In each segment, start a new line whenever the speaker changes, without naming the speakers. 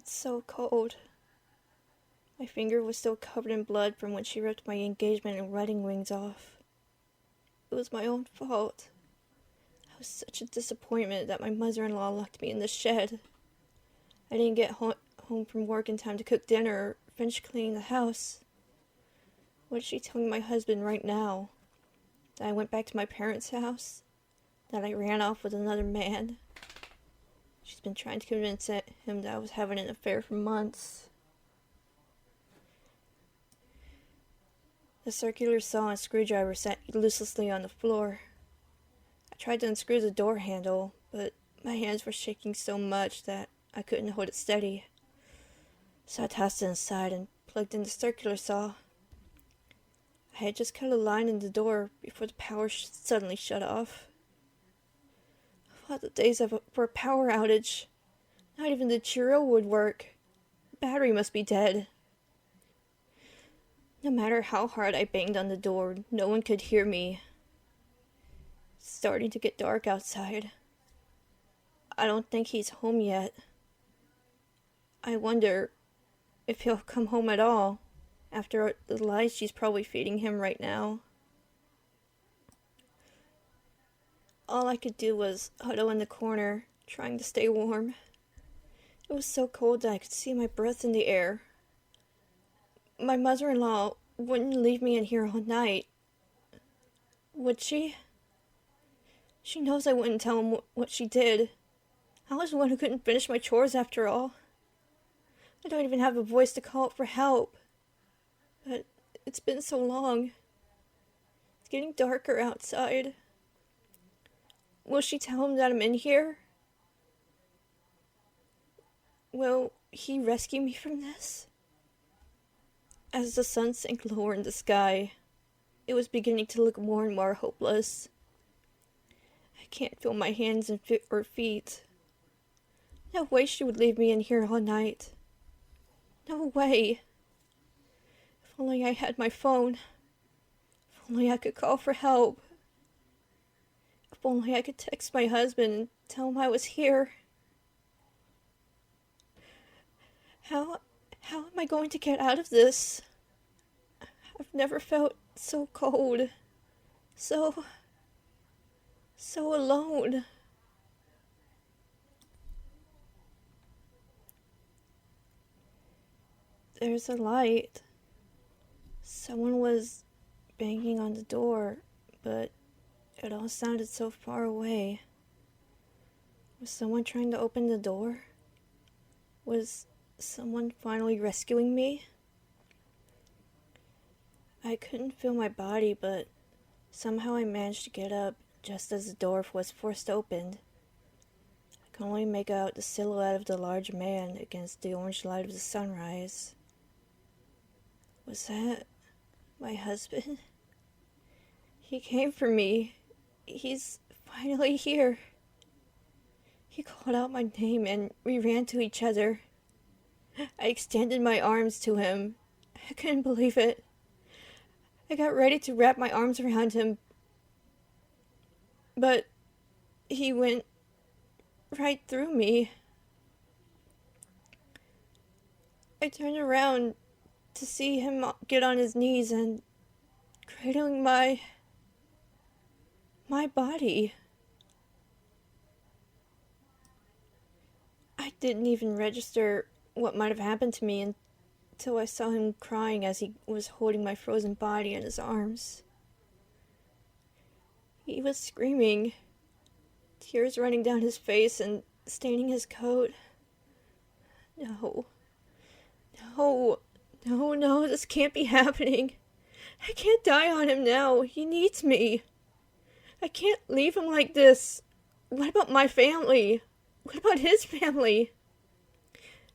It's so cold. My finger was still covered in blood from when she ripped my engagement and wedding rings off. It was my own fault. I was such a disappointment that my mother-in-law locked me in the shed. I didn't get home from work in time to cook dinner or finish cleaning the house. What is she telling my husband right now? That I went back to my parents' house? That I ran off with another man? She's been trying to convince him that I was having an affair for months. The circular saw and screwdriver sat uselessly on the floor. I tried to unscrew the door handle, but my hands were shaking so much that I couldn't hold it steady. So I tossed it aside and plugged in the circular saw. I had just cut a line in the door before the power suddenly shut off. Of all the days for a power outage, not even the Cheerio would work. The battery must be dead. No matter how hard I banged on the door, no one could hear me. It's starting to get dark outside. I don't think he's home yet. I wonder if he'll come home at all, after the lies she's probably feeding him right now. All I could do was huddle in the corner, trying to stay warm. It was so cold that I could see my breath in the air. My mother-in-law wouldn't leave me in here all night. Would she? She knows I wouldn't tell him what she did. I was the one who couldn't finish my chores after all. I don't even have a voice to call for help. But it's been so long. It's getting darker outside. Will she tell him that I'm in here? Will he rescue me from this? As the sun sank lower in the sky, it was beginning to look more and more hopeless. I can't feel my hands or feet. No way she would leave me in here all night. No way. If only I had my phone. If only I could call for help. If only I could text my husband and tell him I was here. How am I going to get out of this? I've never felt so cold. So alone. There's a light. Someone was banging on the door, but it all sounded so far away. Was someone trying to open the door? Was someone finally rescuing me? I couldn't feel my body, but somehow I managed to get up just as the door was forced open. I could only make out the silhouette of the large man against the orange light of the sunrise. Was that my husband? He came for me. He's finally here. He called out my name and we ran to each other. I extended my arms to him. I couldn't believe it. I got ready to wrap my arms around him, but he went right through me. I turned around to see him get on his knees and cradling my body. I didn't even register what might have happened to me until I saw him crying as he was holding my frozen body in his arms. He was screaming, tears running down his face and staining his coat. No, this can't be happening. I can't die on him now. He needs me. I can't leave him like this. What about my family? What about his family?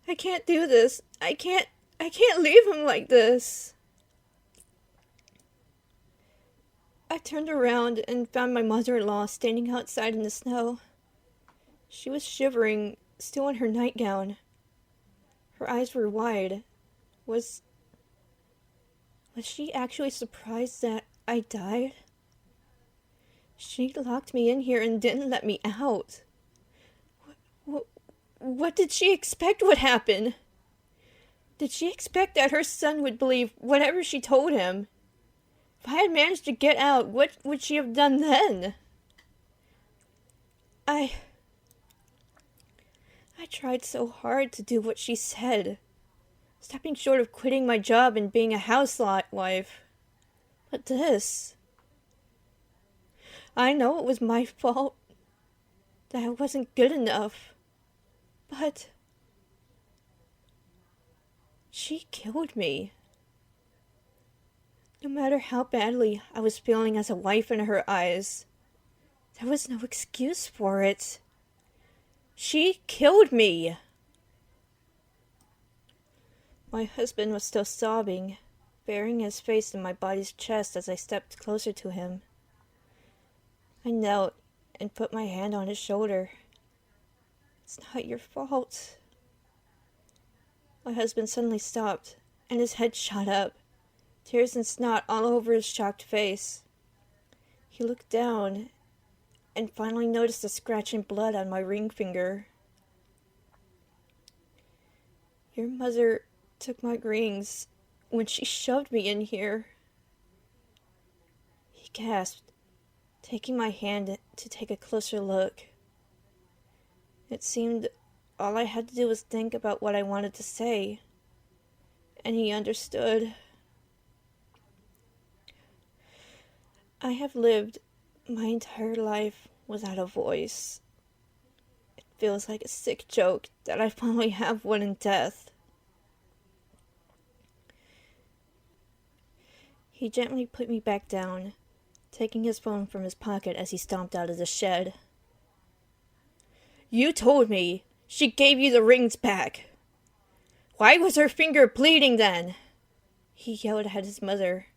I can't do this. I can't leave him like this. I turned around and found my mother-in-law standing outside in the snow. She was shivering, still in her nightgown. Her eyes were wide. Was she actually surprised that I died? She locked me in here and didn't let me out. What did she expect would happen? Did she expect that her son would believe whatever she told him? If I had managed to get out, what would she have done then? I tried so hard to do what she said, stopping short of quitting my job and being a housewife. But this... I know it was my fault, that I wasn't good enough, but... she killed me. No matter how badly I was feeling as a wife in her eyes, there was no excuse for it. She killed me. My husband was still sobbing, burying his face in my body's chest as I stepped closer to him. I knelt and put my hand on his shoulder. It's not your fault. My husband suddenly stopped, and his head shot up, tears and snot all over his shocked face. He looked down and finally noticed a scratch and blood on my ring finger. Your mother took my rings when she shoved me in here. He gasped, taking my hand to take a closer look. It seemed all I had to do was think about what I wanted to say, and he understood. I have lived my entire life without a voice. It feels like a sick joke that I finally have one in death. He gently put me back down, taking his phone from his pocket as he stomped out of the shed. You told me she gave you the rings back. Why was her finger bleeding then? He yelled at his mother.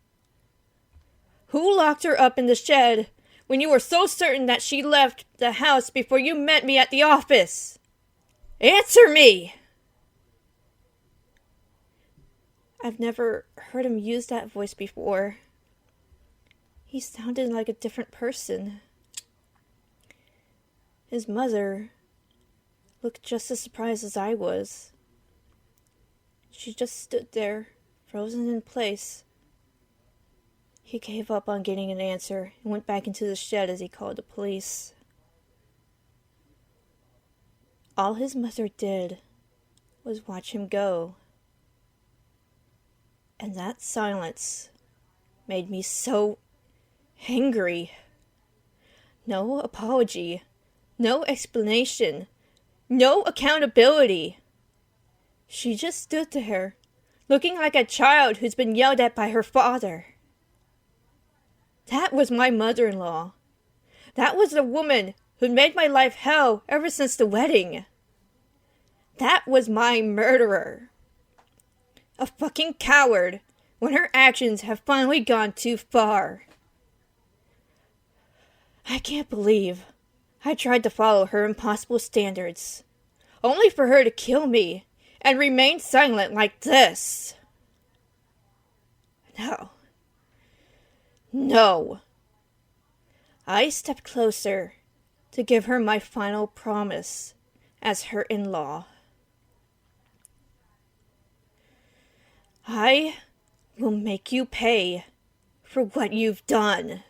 Who locked her up in the shed when you were so certain that she left the house before you met me at the office? Answer me! I've never heard him use that voice before. He sounded like a different person. His mother looked just as surprised as I was. She just stood there, frozen in place. He gave up on getting an answer and went back into the shed as he called the police. All his mother did was watch him go. And that silence made me so angry. No apology, no explanation, no accountability. She just stood there, looking like a child who's been yelled at by her father. That was my mother-in-law. That was the woman who made my life hell ever since the wedding. That was my murderer. A fucking coward when her actions have finally gone too far. I can't believe I tried to follow her impossible standards, only for her to kill me and remain silent like this. No. No. I stepped closer to give her my final promise as her in-law. I will make you pay for what you've done.